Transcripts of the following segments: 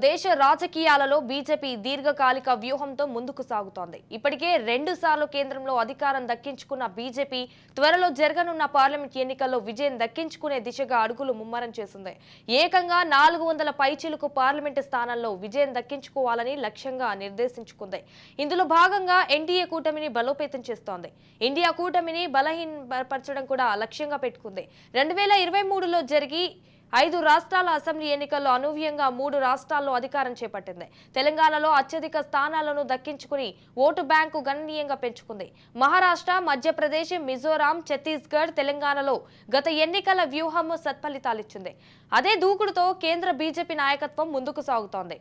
దేశ రాజకీయాలలో బీజేపీ దీర్ఘకాలిక వ్యూహంతో ముందుకు సాగుతోంది. ఇప్పటికే 2 సార్లు కేంద్రంలో అధికారం దక్కించుకున్న బీజేపీ త్వరలో జరగనున్న పార్లమెంట్ ఎన్నికల్లో విజయం దక్కించుకునే దిశగా అడుగులు ముమ్మరం చేసింది. ఏకంగా 400 పైచిలుకు పార్లమెంటు స్థానాల్లో విజయం దక్కించుకోవాలని లక్ష్యంగా నిర్దేశించుకుంది. ఇందులో భాగంగా ఎన్డీఏ కూటమిని బలోపేతం చేస్తోంది. ఇండియా కూటమిని బలహీనపరచడం కూడా లక్ష్యంగా పెట్టుకుంది. 2023లో జరిగి 5 రాష్ట్రాల అసెంబ్లీ ఎన్నికల్లో అనూహ్యంగా 3 రాష్ట్రాల్లో అధికారం చేపట్టింది. తెలంగాణలో అత్యధిక స్థానాలను దక్కించుకుని ఓటు బ్యాంకు గణనీయంగా పెంచుకుంది. మహారాష్ట్ర, మధ్యప్రదేశ్, మిజోరాం, ఛత్తీస్గఢ్, తెలంగాణలో గత ఎన్నికల వ్యూహం సత్ఫలితాలిచ్చింది. అదే దూకుడుతో కేంద్ర బీజేపీ నాయకత్వం ముందుకు సాగుతోంది.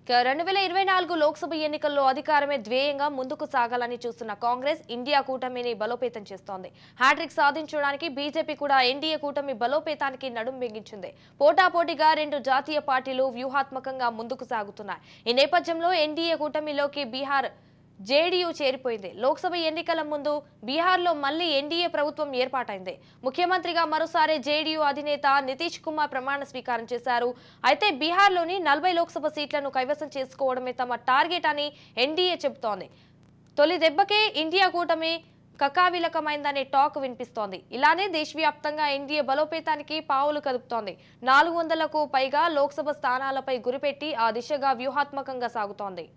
ఇక 2024 లోక్సభ ఎన్నికల్లో అధికారమే ధ్యేయంగా ముందుకు సాగాలని చూస్తున్న కాంగ్రెస్ ఇండియా కూటమిని బలోపేతం చేస్తోంది. హ్యాట్రిక్ సాధించడానికి బీజేపీ కూడా ఎన్డీఏ కూటమి బలోపేతానికి నడుం బిగించింది. పోటాపోటీగా 2 జాతీయ పార్టీలు వ్యూహాత్మకంగా ముందుకు సాగుతున్నాయి. ఈ నేపథ్యంలో ఎన్డీఏ కూటమిలోకి బీహార్ జేడీయూ చేరిపోయింది. లోక్సభ ఎన్నికల ముందు బీహార్లో మళ్లీ ఎన్డీఏ ప్రభుత్వం ఏర్పాటైంది. ముఖ్యమంత్రిగా మరోసారి జేడీయూ అధినేత నితీష్ కుమార్ ప్రమాణ స్వీకారం చేశారు. అయితే బీహార్లోని 40 లోక్సభ సీట్లను కైవసం చేసుకోవడమే తమ టార్గెట్ అని ఎన్డీఏ చెబుతోంది. తొలి దెబ్బకే ఇండియా కూటమి కకావిలకమైందనే టాక్ వినిపిస్తోంది. ఇలానే దేశవ్యాప్తంగా ఎన్డీఏ బలోపేతానికి పావులు కదుపుతోంది. 400కు పైగా లోక్సభ స్థానాలపై గురిపెట్టి ఆ దిశగా వ్యూహాత్మకంగా సాగుతోంది.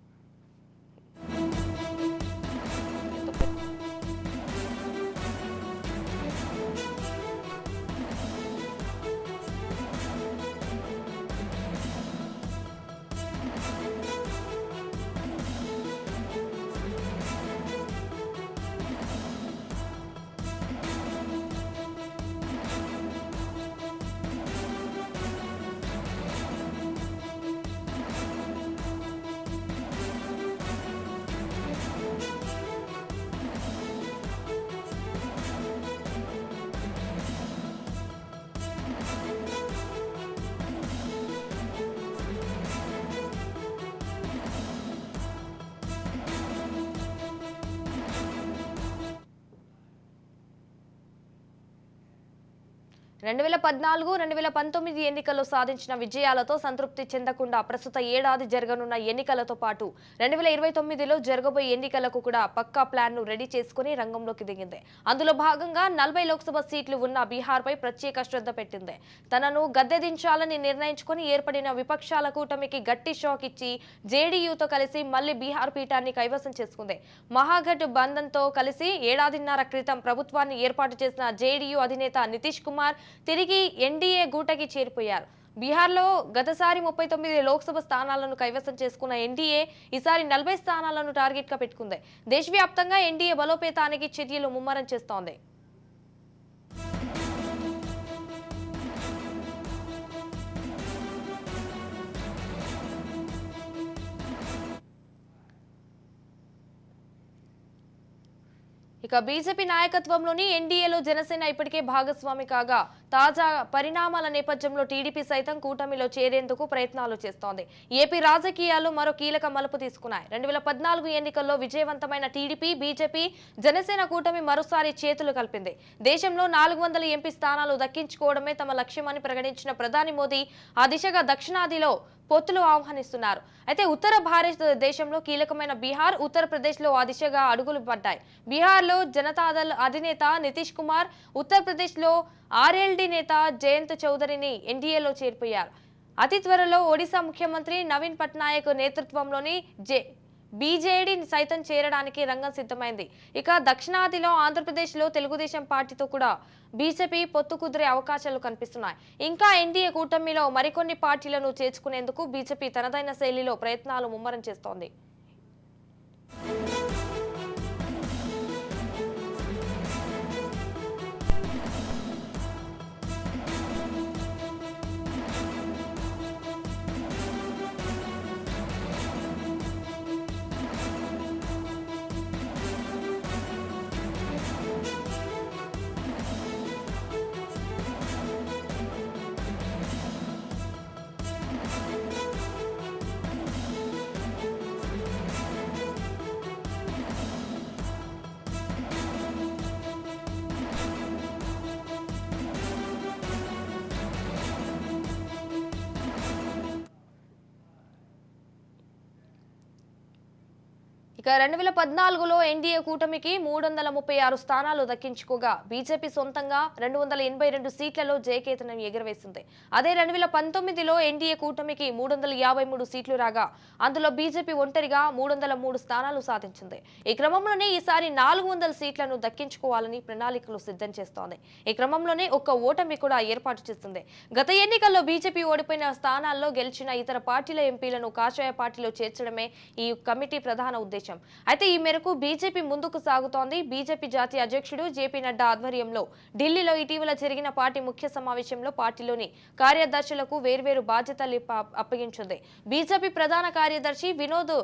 రెండు 2019 ఎన్నికల్లో సాధించిన విజయాలతో సంతృప్తి చెందకుండా ప్రస్తుత ఏడాది జరగనున్న ఎన్నికలతో పాటు 2029లో జరగబోయే ఎన్నికలకు కూడా పక్కా ప్లాన్ను రెడీ చేసుకుని రంగంలోకి దిగింది. అందులో భాగంగా 40 లోక్సభ సీట్లు ఉన్న బీహార్పై ప్రత్యేక శ్రద్ధ పెట్టింది. తనను గద్దెదించాలని నిర్ణయించుకుని ఏర్పడిన విపక్షాల కూటమికి గట్టి షాక్ ఇచ్చి జేడీయూతో కలిసి మళ్లీ బీహార్ పీఠాన్ని కైవసం చేసుకుంది. మహాగఠ్ బంధన్తో కలిసి ఏడాదిన్నర క్రితం ప్రభుత్వాన్ని ఏర్పాటు చేసిన జేడీయూ అధినేత నితీష్ కుమార్ తిరిగి ఎన్డీఏ గూటకి చేరిపోయారు. బీహార్లో గతసారి 39 లోక్సభ స్థానాలను కైవసం చేసుకున్న ఎన్డీఏ ఈసారి 40 స్థానాలను టార్గెట్ గా పెట్టుకుంది. దేశవ్యాప్తంగా ఎన్డీఏ బలోపేతానికి చర్యలు ముమ్మరం చేస్తోంది. ఇక బీజేపీ నాయకత్వంలోని ఎన్డీఏలో జనసేన ఇప్పటికే భాగస్వామి కాగా తాజా పరిణామాల నేపథ్యంలో టీడీపీ సైతం కూటమిలో చేరేందుకు ప్రయత్నాలు చేస్తోంది. ఏపీ రాజకీయాలు మరో కీలక మలుపు తీసుకున్నాయి. 2014 ఎన్నికల్లో విజయవంతమైన టీడీపీ, బీజేపీ, జనసేన కూటమి మరోసారి చేతులు కలిపింది. దేశంలో 400 ఎంపీ స్థానాలు దక్కించుకోవడమే తమ లక్ష్యమని ప్రకటించిన ప్రధాని మోదీ ఆ దిశగా దక్షిణాదిలో పొత్తులు ఆహ్వానిస్తున్నారు. అయితే ఉత్తర భారతదేశంలో కీలకమైన బీహార్, ఉత్తరప్రదేశ్లో ఆ దిశగా అడుగులు పడ్డాయి. బీహార్లో జనతాదళ్ అధినేత నితీష్ కుమార్, ఉత్తరప్రదేశ్లో ఆర్ఎల్డీ నేత జయంత్ చౌదరిని ఎన్డీఏలో చేరిపోయారు. అతి త్వరలో ఒడిశా ముఖ్యమంత్రి నవీన్ పట్నాయక్ నేతృత్వంలోని బీజేడీ సైతం చేరడానికి రంగం సిద్ధమైంది. ఇక దక్షిణాదిలో ఆంధ్రప్రదేశ్లో తెలుగుదేశం పార్టీతో కూడా బీజేపీ పొత్తు కుదిరే అవకాశాలు కనిపిస్తున్నాయి. ఇంకా ఎన్డీఏ కూటమిలో మరికొన్ని పార్టీలను చేర్చుకునేందుకు బీజేపీ తనదైన శైలిలో ప్రయత్నాలు ముమ్మరం చేస్తోంది. ఇక 2014లో ఎన్డీఏ కూటమికి 336 స్థానాలు దక్కించుకోగా బీజేపీ సొంతంగా 282 సీట్లలో జయకేతనం ఎగురవేసింది. అదే 2019లో ఎన్డీఏ కూటమికి 353 సీట్లు రాగా అందులో బీజేపీ ఒంటరిగా 303 స్థానాలు సాధించింది. ఈ క్రమంలోనే ఈసారి 400 సీట్లను దక్కించుకోవాలని ప్రణాళికలు సిద్ధం చేస్తోంది. ఈ క్రమంలోనే ఒక్క ఓటమి కూడా ఏర్పాటు చేస్తుంది. గత ఎన్నికల్లో బీజేపీ ఓడిపోయిన స్థానాల్లో గెలిచిన ఇతర పార్టీల ఎంపీలను కాషాయ పార్టీలో చేర్చడమే ఈ కమిటీ ప్రధాన ఉద్దేశం. అయితే ఈ మేరకు బీజేపీ ముందుకు సాగుతోంది. బీజేపీ జాతీయ అధ్యక్షుడు జేపీ నడ్డా ఆధ్వర్యంలో ఢిల్లీలో ఇటీవల జరిగిన పార్టీ ముఖ్య సమావేశంలో పార్టీలోని కార్యదర్శులకు వేర్వేరు బాధ్యతలు అప్పగించింది. బీజేపీ ప్రధాన కార్యదర్శి వినోద్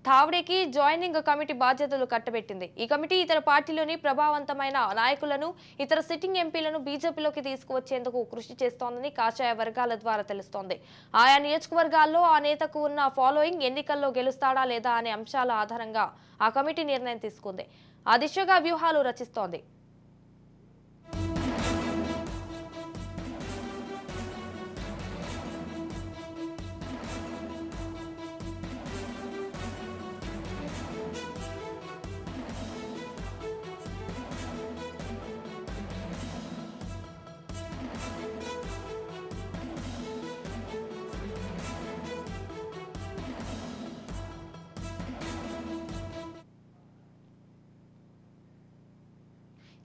తావ్డేకి జాయినింగ్ కమిటీ బాధ్యతలు కట్టబెట్టింది. ఈ కమిటీ ఇతర పార్టీలోని ప్రభావవంతమైన నాయకులను, ఇతర సిట్టింగ్ ఎంపీలను బీజేపీలోకి తీసుకువచ్చేందుకు కృషి చేస్తోందని కాషాయ వర్గాల ద్వారా తెలుస్తోంది. ఆయా నియోజకవర్గాల్లో ఆ నేతకు ఉన్న ఫాలోయింగ్, ఎన్నికల్లో గెలుస్తాడా లేదా అనే అంశాల ఆధారంగా ఆ కమిటీ నిర్ణయం తీసుకుంది. ఆ దిశగా వ్యూహాలు రచిస్తోంది.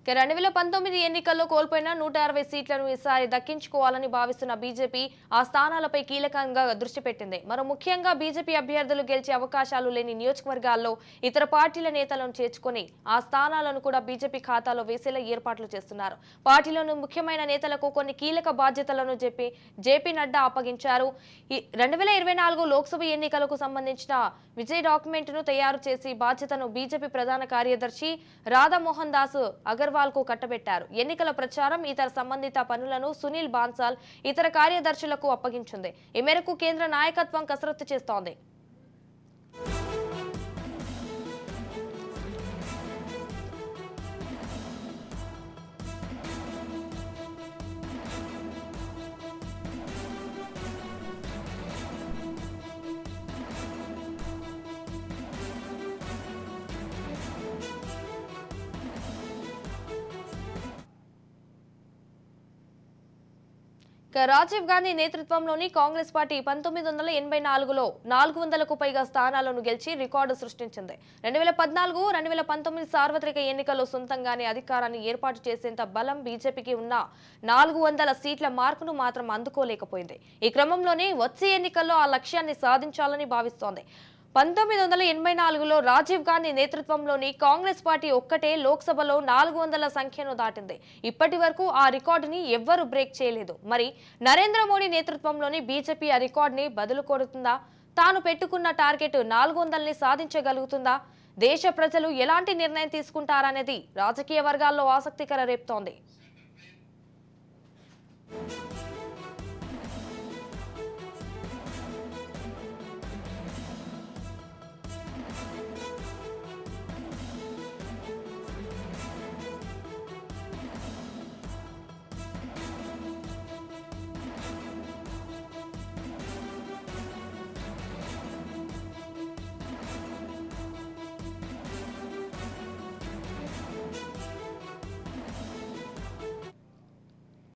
ఇక 2019 ఎన్నికల్లో కోల్పోయిన 160 సీట్లను ఈసారి దక్కించుకోవాలని భావిస్తున్న బీజేపీ ఆ స్థానాలపై కీలకంగా దృష్టి పెట్టింది. మరో ముఖ్యంగా బీజేపీ అభ్యర్థులు గెలిచే అవకాశాలు లేని నియోజకవర్గాల్లో ఇతర పార్టీల నేతలను చేర్చుకుని ఆ స్థానాలను కూడా బీజేపీ ఖాతాలో వేసేలా ఏర్పాట్లు చేస్తున్నారు. పార్టీలోని ముఖ్యమైన నేతలకు కొన్ని కీలక బాధ్యతలను జేపీ నడ్డా అప్పగించారు. 2024 లోక్సభ ఎన్నికలకు సంబంధించిన విజయ్ డాక్యుమెంట్ ను తయారు చేసి బాధ్యతను బీజేపీ ప్రధాన కార్యదర్శి రాధామోహన్ దాస్ అగర్వాల్ కు కట్టబెట్టారు. ఎన్నికల ప్రచారం, ఇతర సంబంధిత పనులను సునీల్ బాన్సాల్ ఇతర కార్యదర్శులకు అప్పగించింది. ఈ మేరకు కేంద్ర నాయకత్వం కసరత్తు చేస్తోంది. రాజీవ్ గాంధీ నేతృత్వంలోని కాంగ్రెస్ పార్టీ 1984లో 400కు పైగా స్థానాలను గెలిచి రికార్డు సృష్టించింది. 2014, 2019 సార్వత్రిక ఎన్నికల్లో సొంతంగానే అధికారాన్ని ఏర్పాటు చేసేంత బలం బీజేపీకి ఉన్న 400 సీట్ల మార్కును మాత్రం అందుకోలేకపోయింది. ఈ క్రమంలోనే వచ్చే ఎన్నికల్లో ఆ లక్ష్యాన్ని సాధించాలని భావిస్తోంది. 1984లో రాజీవ్ గాంధీ నేతృత్వంలోని కాంగ్రెస్ పార్టీ ఒక్కటే లోక్సభలో 400 సంఖ్యను దాటింది. ఇప్పటి వరకు ఆ రికార్డుని ఎవ్వరూ బ్రేక్ చేయలేదు. మరి నరేంద్ర మోడీ నేతృత్వంలోని బీజేపీ ఆ రికార్డుని బదులు కొడుతుందా? తాను పెట్టుకున్న టార్గెట్ 400ని సాధించగలుగుతుందా? దేశ ప్రజలు ఎలాంటి నిర్ణయం తీసుకుంటారనేది రాజకీయ వర్గాల్లో ఆసక్తికర రేపుతోంది.